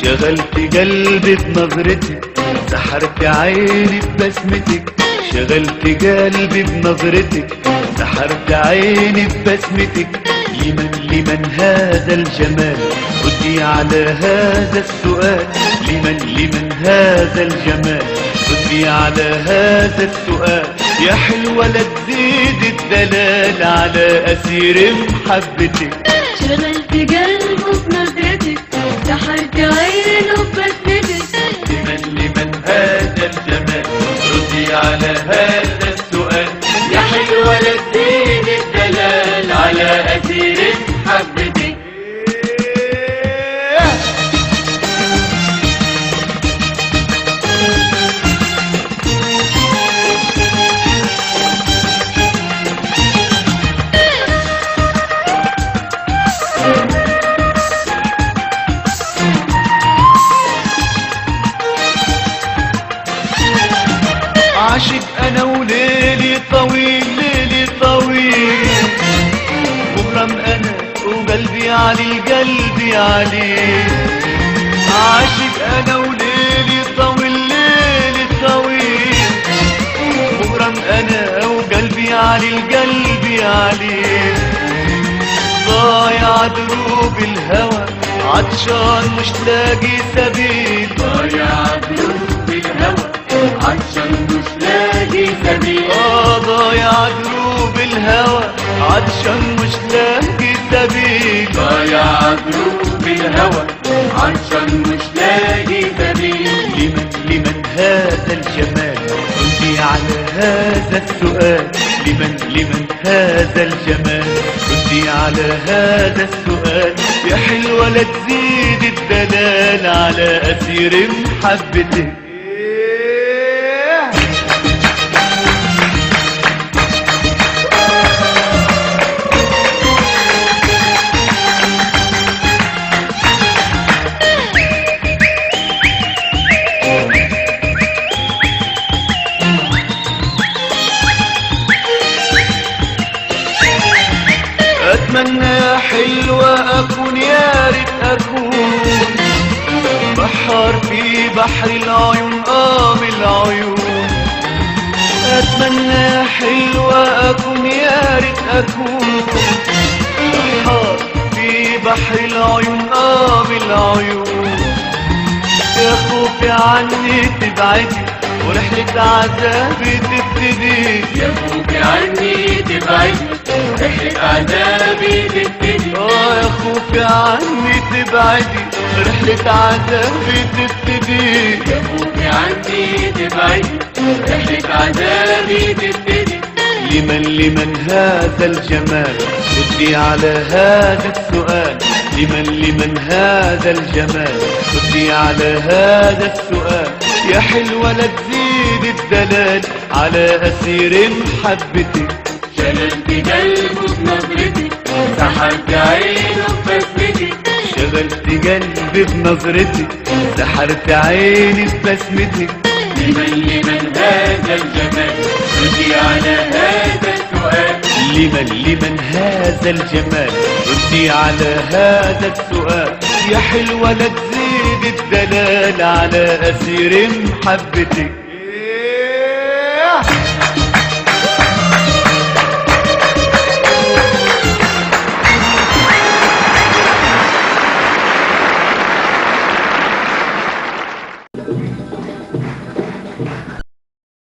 شغلت قلبي بنظرتك، سحرت عيني ببسمتك. شغلت قلبي بنظرتك، سحرت عيني ببسمتك. لمن هذا الجمال؟ ردي على هذا السؤال. لمن هذا الجمال؟ ردي على هذا السؤال. يا حلوة لا تزيد الدلال على أسير محبتك. شغلت قلبه بنظرتك، سحرت عينه ببسمتك. لمن هذا الجمال؟ ردي على هذا السؤال. يا حلوة لا تزيد الدلال على أسير محبتك. عاشق انا وليلي طويل، ليلي طويل. مغرم انا وقلبي علي، قلبي علي. عاشق انا وليلي طويل، ليلي طويل. مغرم انا وقلبي علي، قلبي علي. ضايع دروب الهوى، عطشان مش لاقي سبيل. ضايع دروب الهوى، عطشان مش لاقي سبيل. ضايع دروب الهوى، عطشان مش لاقي سبيل. ضايع دروب الهوى، عطشان مش لاقي سبيل. لمن هذا الجمال؟ ردي على هذا السؤال. لمن هذا الجمال؟ ردي على هذا السؤال. يا حلوة لا تزيد الدلال على أسير محبتك. أتمنى يا حلوة أكون، يا ريت أكون بحر في بحر العيون، بالعيون. أتمنى يا حلوة أكون، يا ريت أكون بحر في بحر العيون، بالعيون. يا خوفي عني تبعدي ورحلة عذابي تبتدي. يا خوفي عني تبعدي رحلة عذابي تبتدي. يا خوفي عني تبعدي رحلة عذابي تبتدي. يا خوفي عني تبعدي رحلة عذابي تبتدي. لمن هذا الجمال؟ ردي على هذا السؤال. لمن هذا الجمال؟ ردي على هذا السؤال. يا حلوة لا تزيد الدلال على أسير محبتك. شغلت قلبه بنظرتك، سحرت عينه ببسمتك. شغلت قلبي بنظرتك، سحرت عيني ببسمتك. لمن هذا الجمال؟ ردي على هذا السؤال. لمن هذا الجمال؟ ردي على هذا السؤال. يا حلوة لا تزيد الدلال على أسير محبتك.